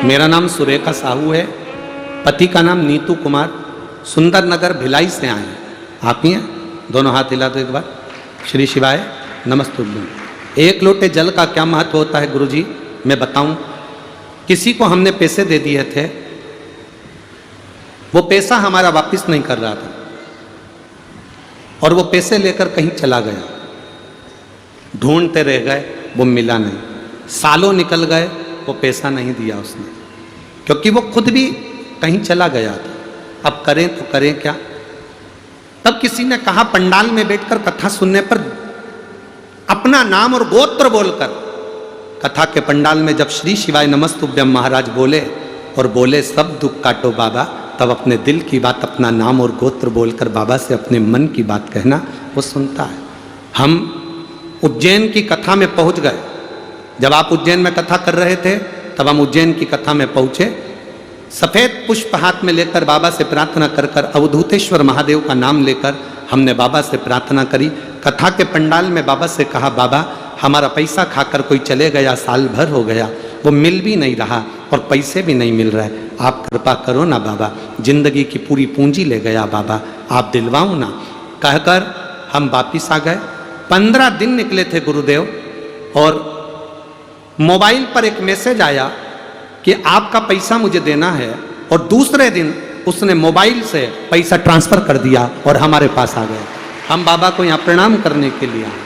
मेरा नाम सुरेखा साहू है, पति का नाम नीतू कुमार, सुंदर नगर भिलाई से आए हैं। आप ही हैं? दोनों हाथ हिला दो एक बार। श्री शिवाय नमस्तुभ्यं। एक लोटे जल का क्या महत्व होता है गुरुजी, मैं बताऊं। किसी को हमने पैसे दे दिए थे, वो पैसा हमारा वापस नहीं कर रहा था और वो पैसे लेकर कहीं चला गया। ढूंढते रह गए, वो मिला नहीं। सालों निकल गए, वो पैसा नहीं दिया उसने, क्योंकि वो खुद भी कहीं चला गया था। अब करें तो करें क्या। तब किसी ने कहा, पंडाल में बैठकर कथा सुनने पर अपना नाम और गोत्र बोलकर, कथा के पंडाल में जब श्री शिवाय नमस्तुभ्यं महाराज बोले और बोले सब दुख काटो बाबा, तब अपने दिल की बात अपना नाम और गोत्र बोलकर बाबा से अपने मन की बात कहना वो सुनता है। हम उज्जैन की कथा में पहुंच गए। जब आप उज्जैन में कथा कर रहे थे तब हम उज्जैन की कथा में पहुंचे। सफेद पुष्प हाथ में लेकर बाबा से प्रार्थना कर कर अवधूतेश्वर महादेव का नाम लेकर हमने बाबा से प्रार्थना करी। कथा के पंडाल में बाबा से कहा, बाबा हमारा पैसा खाकर कोई चले गया, साल भर हो गया, वो मिल भी नहीं रहा और पैसे भी नहीं मिल रहे, आप कृपा करो ना बाबा, जिंदगी की पूरी पूंजी ले गया बाबा, आप दिलवाओ ना। कहकर हम वापिस आ गए। 15 दिन निकले थे गुरुदेव और मोबाइल पर एक मैसेज आया कि आपका पैसा मुझे देना है, और दूसरे दिन उसने मोबाइल से पैसा ट्रांसफर कर दिया और हमारे पास आ गया। हम बाबा को यहाँ प्रणाम करने के लिए आए।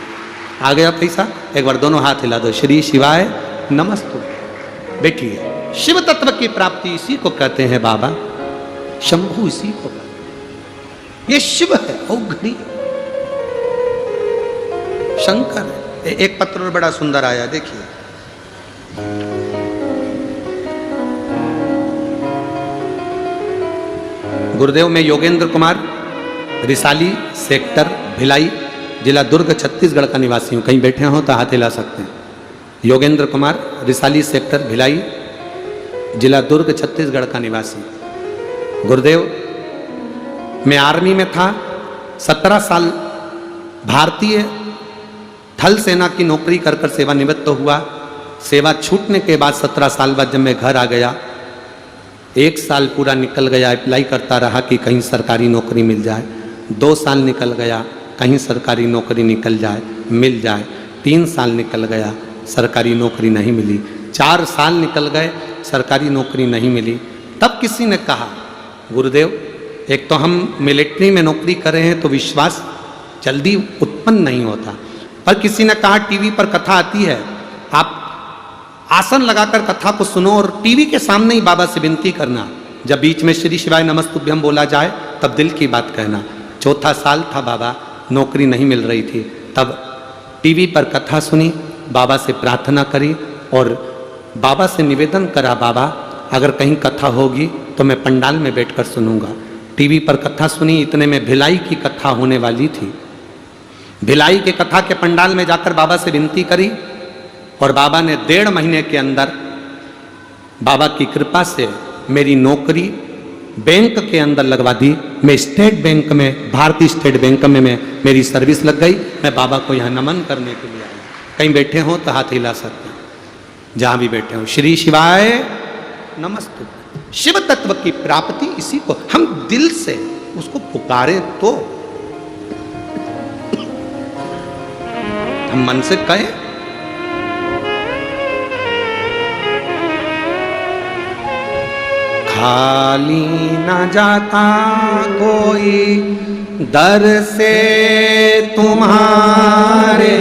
आ गया पैसा। एक बार दोनों हाथ हिला दो। श्री शिवाय नमस्तुभ्यं। बैठिए। शिव तत्व की प्राप्ति इसी को कहते हैं बाबा, शंभु इसी को कहते हैं। ये शिव है, औघड़ी शंकर है। एक पत्र बड़ा सुंदर आया, देखिए। गुरुदेव, मैं योगेंद्र कुमार, रिसाली सेक्टर भिलाई, जिला दुर्ग, छत्तीसगढ़ का निवासी हूँ। कहीं बैठे हो तो हाथ हिला सकते हैं। योगेंद्र कुमार, रिसाली सेक्टर भिलाई, जिला दुर्ग, छत्तीसगढ़ का निवासी। गुरुदेव, मैं आर्मी में था। 17 साल भारतीय थल सेना की नौकरी कर कर सेवानिवृत्त हुआ। सेवा छूटने के बाद 17 साल बाद जब मैं घर आ गया, 1 साल पूरा निकल गया, अप्लाई करता रहा कि कहीं सरकारी नौकरी मिल जाए। 2 साल निकल गया, कहीं सरकारी नौकरी निकल जाए, मिल जाए। 3 साल निकल गया, सरकारी नौकरी नहीं मिली। 4 साल निकल गए, सरकारी नौकरी नहीं मिली। तब किसी ने कहा, गुरुदेव, एक तो हम मिलिट्री में नौकरी कर रहे हैं तो विश्वास जल्दी उत्पन्न नहीं होता, पर किसी ने कहा टीवी पर कथा आती है, आप आसन लगाकर कथा को सुनो और टीवी के सामने ही बाबा से विनती करना। जब बीच में श्री शिवाय नमस्तुभ्यं बोला जाए तब दिल की बात कहना। 4था साल था बाबा, नौकरी नहीं मिल रही थी। तब टीवी पर कथा सुनी, बाबा से प्रार्थना करी और बाबा से निवेदन करा, बाबा अगर कहीं कथा होगी तो मैं पंडाल में बैठकर सुनूंगा। टीवी पर कथा सुनी। इतने में भिलाई की कथा होने वाली थी। भिलाई के कथा के पंडाल में जाकर बाबा से विनती करी और बाबा ने 1.5 महीने के अंदर बाबा की कृपा से मेरी नौकरी बैंक के अंदर लगवा दी। मैं स्टेट बैंक में, भारतीय स्टेट बैंक में मेरी सर्विस लग गई। मैं बाबा को यहाँ नमन करने के लिए आया। कहीं बैठे हो तो हाथ हिला सकते हैं, जहाँ भी बैठे हो। श्री शिवाय नमस्तुभ्यं। शिव तत्व की प्राप्ति इसी को, हम दिल से उसको पुकारे तो हम मन से कहें। खाली न जाता कोई दर से तुम्हारे,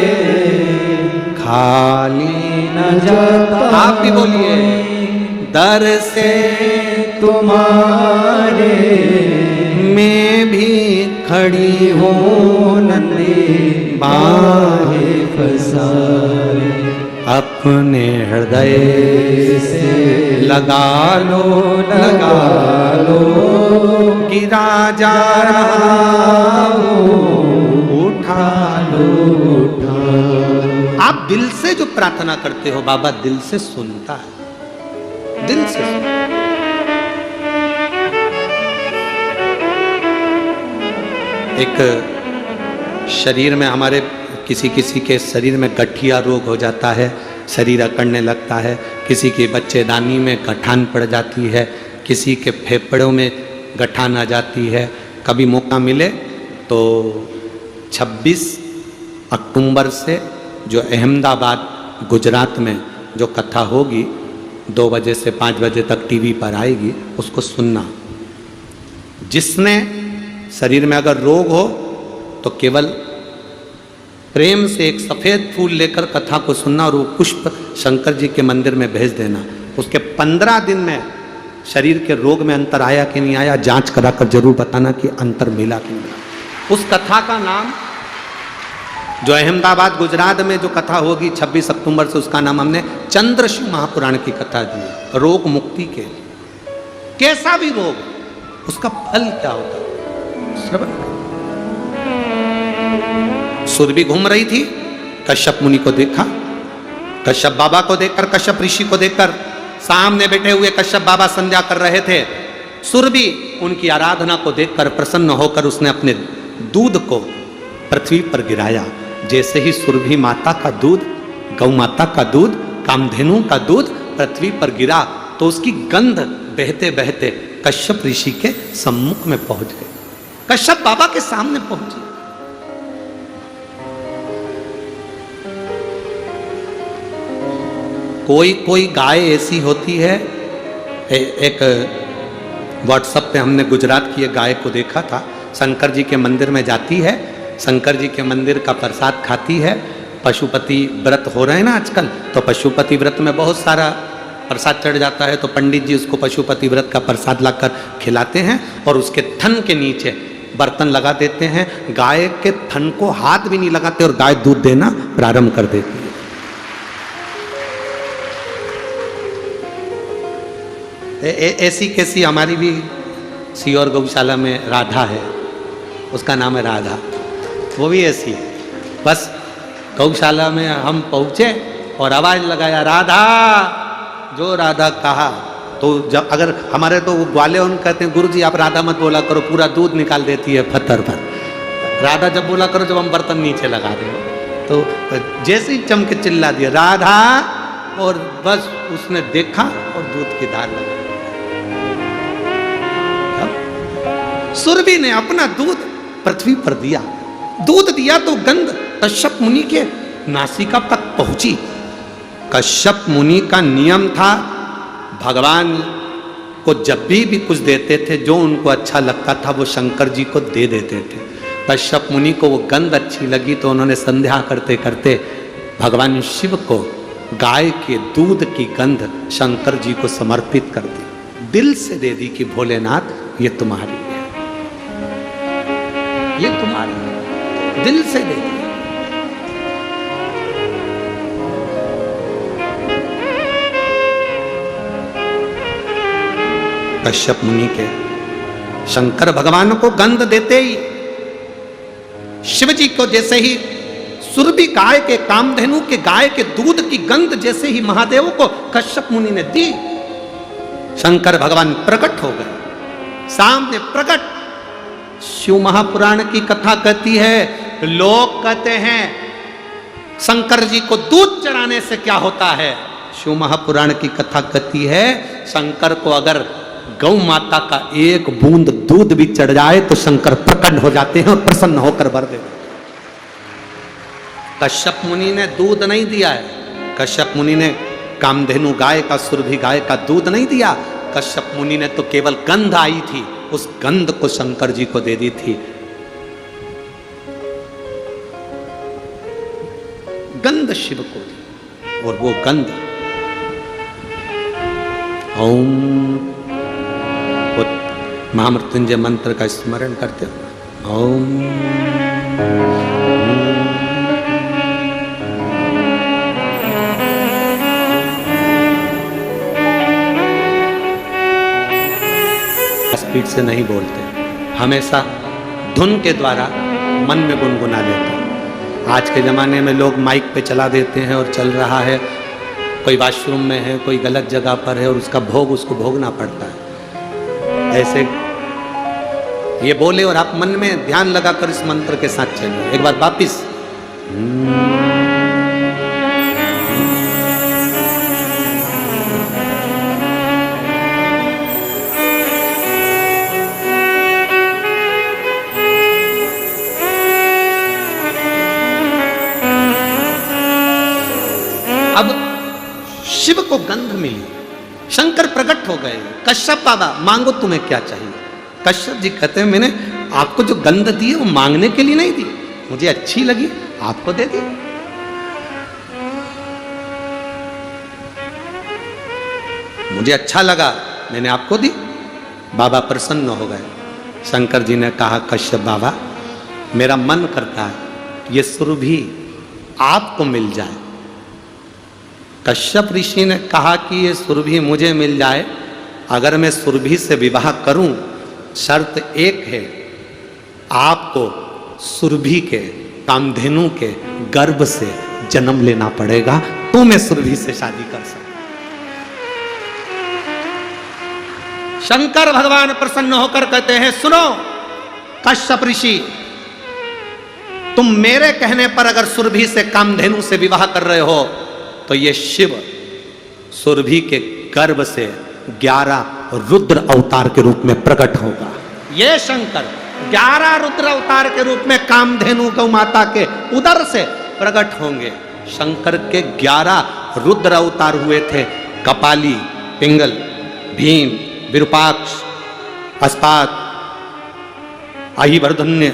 खाली न जाता, आप भी बोलिए, दर से तुम्हारे, मैं भी खड़ी हूँ नंदी बाहें पसारे, अपने हृदय से लगा लो गिरा जा रहा हूँ, उठा लो। आप दिल से जो प्रार्थना करते हो बाबा दिल से सुनता है, दिल से सुनता है। एक शरीर में हमारे किसी के शरीर में गठिया रोग हो जाता है, शरीर अकड़ने लगता है, किसी के बच्चेदानी में गठान पड़ जाती है, किसी के फेफड़ों में गठान आ जाती है। कभी मौका मिले तो 26 अक्टूबर से जो अहमदाबाद गुजरात में जो कथा होगी 2 बजे से 5 बजे तक टीवी पर आएगी, उसको सुनना। जिसने शरीर में अगर रोग हो तो केवल प्रेम से एक सफ़ेद फूल लेकर कथा को सुनना और वो पुष्प शंकर जी के मंदिर में भेज देना। उसके 15 दिन में शरीर के रोग में अंतर आया कि नहीं आया, जांच कराकर जरूर बताना कि अंतर मिला कि नहीं मिला। उस कथा का नाम जो अहमदाबाद गुजरात में जो कथा होगी 26 अक्टूबर से, उसका नाम हमने चंद्रशिव महापुराण की कथा दी है। रोग मुक्ति के लिए, कैसा भी रोग उसका फल क्या होता है श्रवण। सुरभि घूम रही थी, कश्यप मुनि को देखा, कश्यप बाबा को देखकर, कश्यप ऋषि को देखकर, सामने बैठे हुए कश्यप बाबा संध्या कर रहे थे। सुरभि उनकी आराधना को देखकर प्रसन्न होकर उसने अपने दूध को पृथ्वी पर गिराया। जैसे ही सुरभि माता का दूध, गौ माता का दूध, कामधेनु का दूध पृथ्वी पर गिरा तो उसकी गंध बहते बहते कश्यप ऋषि के सम्मुख में पहुंच गई, कश्यप बाबा के सामने पहुंची। कोई कोई गाय ऐसी होती है, एक व्हाट्सएप पे हमने गुजरात की एक गाय को देखा था, शंकर जी के मंदिर में जाती है, शंकर जी के मंदिर का प्रसाद खाती है। पशुपति व्रत हो रहे हैं ना आजकल, तो पशुपति व्रत में बहुत सारा प्रसाद चढ़ जाता है, तो पंडित जी उसको पशुपति व्रत का प्रसाद लाकर खिलाते हैं और उसके थन के नीचे बर्तन लगा देते हैं। गाय के थन को हाथ भी नहीं लगाते और गाय दूध देना प्रारंभ कर देती है। ऐसी कैसी हमारी भी सीहोर गौशाला में राधा है, उसका नाम है राधा, वो भी ऐसी है। बस गौशाला में हम पहुँचे और आवाज़ लगाया राधा, जो राधा कहा तो जब अगर हमारे तो ग्वाले उन कहते हैं गुरुजी आप राधा मत बोला करो, पूरा दूध निकाल देती है फतर पर। राधा जब बोला करो जब हम बर्तन नीचे लगा दें, तो जैसे ही चमके चिल्ला दिया राधा, और बस उसने देखा और दूध की धार लगा। सुरभि ने अपना दूध पृथ्वी पर दिया, दूध दिया तो गंध कश्यप मुनि के नासिका तक पहुंची। कश्यप मुनि का नियम था, भगवान को जब भी कुछ देते थे जो उनको अच्छा लगता था वो शंकर जी को दे देते थे। कश्यप मुनि को वो गंध अच्छी लगी तो उन्होंने संध्या करते करते भगवान शिव को गाय के दूध की गंध शंकर जी को समर्पित कर दी, दिल से दे दी कि भोलेनाथ ये तुम्हारी है, ये तुम्हारी है, दिल से दे दी। कश्यप मुनि के शंकर भगवान को गंध देते ही शिव जी को जैसे ही सुरभि गाय के, कामधेनु के गाय के दूध की गंध जैसे ही महादेव को कश्यप मुनि ने दी, शंकर भगवान प्रकट हो गए, सामने प्रकट। शिव महापुराण की कथा कहती है, लोग कहते हैं शंकर जी को दूध चढ़ाने से क्या होता है। शिव महापुराण की कथा कहती है शंकर को अगर गौ माता का एक बूंद दूध भी चढ़ जाए तो शंकर प्रकट हो जाते हैं और प्रसन्न होकर वर देते हैं। कश्यप मुनि ने दूध नहीं दिया है, कश्यप मुनि ने कामधेनु गाय का, सुरभि गाय का दूध नहीं दिया। कश्यप मुनि ने तो केवल गंध आई थी, उस गंध को शंकर जी को दे दी थी। गंध शिव को दी और वो गंध ओम, महामृत्युंजय मंत्र का स्मरण करते हो, ओम स्पीड से नहीं बोलते, हमेशा धुन के द्वारा मन में गुनगुना लेते हैं। आज के ज़माने में लोग माइक पे चला देते हैं और चल रहा है, कोई वॉशरूम में है, कोई गलत जगह पर है और उसका भोग उसको भोगना पड़ता है। ऐसे ये बोले और आप मन में ध्यान लगाकर इस मंत्र के साथ चलिए। एक बार वापिस अब शिव को गंध मिली, शंकर प्रकट हो गए। कश्यप बाबा मांगो तुम्हें क्या चाहिए। कश्यप जी कहते हैं मैंने आपको जो गंध दी है वो मांगने के लिए नहीं दी, मुझे अच्छी लगी आपको दे दी। मुझे अच्छा लगा मैंने आपको दी। बाबा प्रसन्न हो गए। शंकर जी ने कहा कश्यप बाबा मेरा मन करता है ये सुरभि आपको मिल जाए। कश्यप ऋषि ने कहा कि ये सुरभि मुझे मिल जाए, अगर मैं सुरभि से विवाह करूं शर्त एक है, आपको सुरभि के कामधेनु के गर्भ से जन्म लेना पड़ेगा तो मैं सुरभि से शादी कर सकता। शंकर भगवान प्रसन्न होकर कहते हैं सुनो कश्यप ऋषि, तुम मेरे कहने पर अगर सुरभि से कामधेनु से विवाह कर रहे हो तो ये शिव सुरभि के गर्भ से 11 रुद्र अवतार के रूप में प्रकट होगा। ये शंकर 11 रुद्र अवतार के रूप में कामधेनु गौ माता के उदर से प्रकट होंगे। शंकर के 11 रुद्र अवतार हुए थे, कपाली, पिंगल, भीम, विरूपाक्ष, अस्पात, अहिवर्धन्य,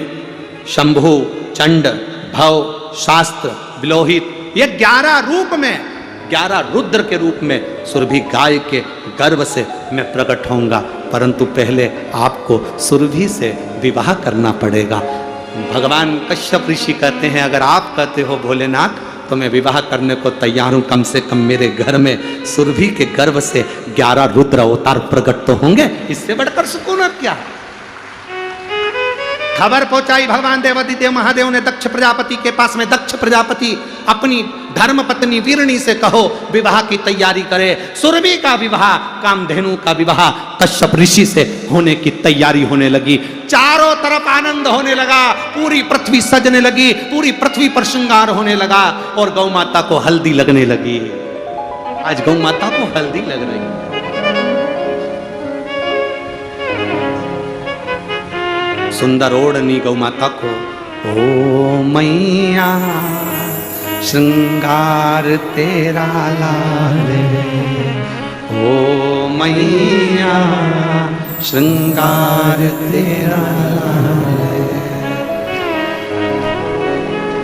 शंभु, चंड, भव, शास्त्र, विलोहित, ये 11 रूप में 11 रुद्र के रूप में सुरभि गाय के गर्भ से मैं प्रकट होऊंगा, परंतु पहले आपको सुरभि से विवाह करना पड़ेगा। भगवान कश्यप ऋषि कहते हैं अगर आप कहते हो भोलेनाथ तो मैं विवाह करने को तैयार हूं, कम से कम मेरे घर में सुरभि के गर्भ से 11 रुद्र अवतार प्रकट तो होंगे, इससे बढ़कर सुकून और क्या। खबर पहुंचाई भगवान देवादिदेव महादेव ने दक्ष प्रजापति के पास में। दक्ष प्रजापति अपनी धर्म पत्नी वीरणी से कहो विवाह की तैयारी करे। सुरभि का विवाह, कामधेनु का विवाह कश्यप ऋषि से होने की तैयारी होने लगी। चारों तरफ आनंद होने लगा, पूरी पृथ्वी सजने लगी, पूरी पृथ्वी पर श्रृंगार होने लगा और गौ माता को हल्दी लगने लगी। आज गौ माता को हल्दी लग रही है। सुंदर ओढ़नी गौ माता को, ओ मैया श्रृंगार तेरा लाल, ओ मैया श्रृंगार तेरा लाल।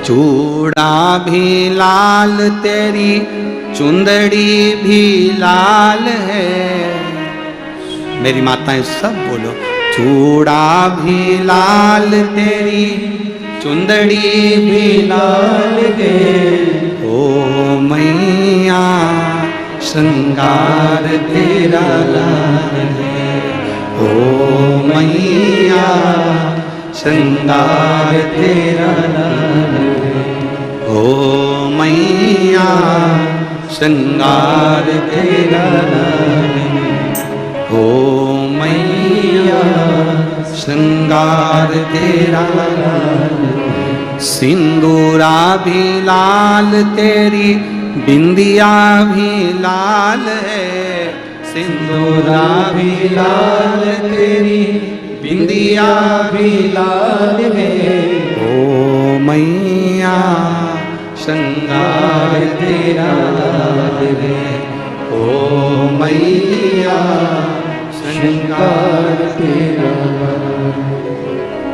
चूड़ा भी लाल तेरी चुंदड़ी भी लाल है। मेरी माताएं सब बोलो, चूड़ा भी लाल तेरी चुंदड़ी भी लाल है, ओ मैया श्रृंगार तेरा लाल है, ओ मैया श्रृंगार तेरा लाल है, ओ मैया श्रृंगार तेरा लाल है, ओ मैया श्रृंगार तेरा लाल। सिंदूरा भी लाल तेरी बिंदिया भी लाल है, सिंदूरा भी लाल तेरी बिंदिया भी लाल है, ओ मैया श्रृंगार तेरा लाल है, ओ मैया श्रृंगार तेरा।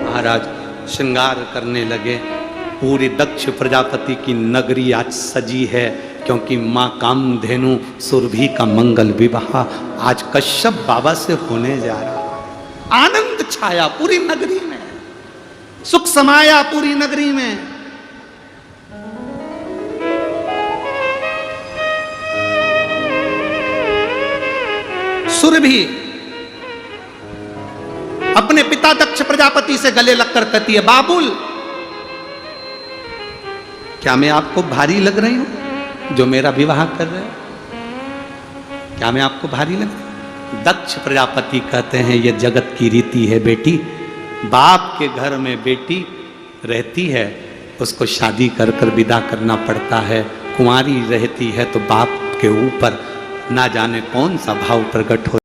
महाराज श्रृंगार करने लगे। पूरी दक्ष प्रजापति की नगरी आज सजी है क्योंकि माँ कामधेनु सुरभि का मंगल विवाह आज कश्यप बाबा से होने जा रहा। आनंद छाया पूरी नगरी में, सुख समाया पूरी नगरी में। सुरभि अपने पिता दक्ष प्रजापति से गले लगकर कहती है, बाबुल क्या मैं आपको भारी लग रही हूं जो मेरा विवाह कर रहे हो? क्या मैं आपको भारी लग रही हूं? दक्ष प्रजापति कहते हैं ये जगत की रीति है बेटी, बाप के घर में बेटी रहती है उसको शादी कर कर विदा करना पड़ता है। कुंवारी रहती है तो बाप के ऊपर ना जाने कौन सा भाव प्रकट हो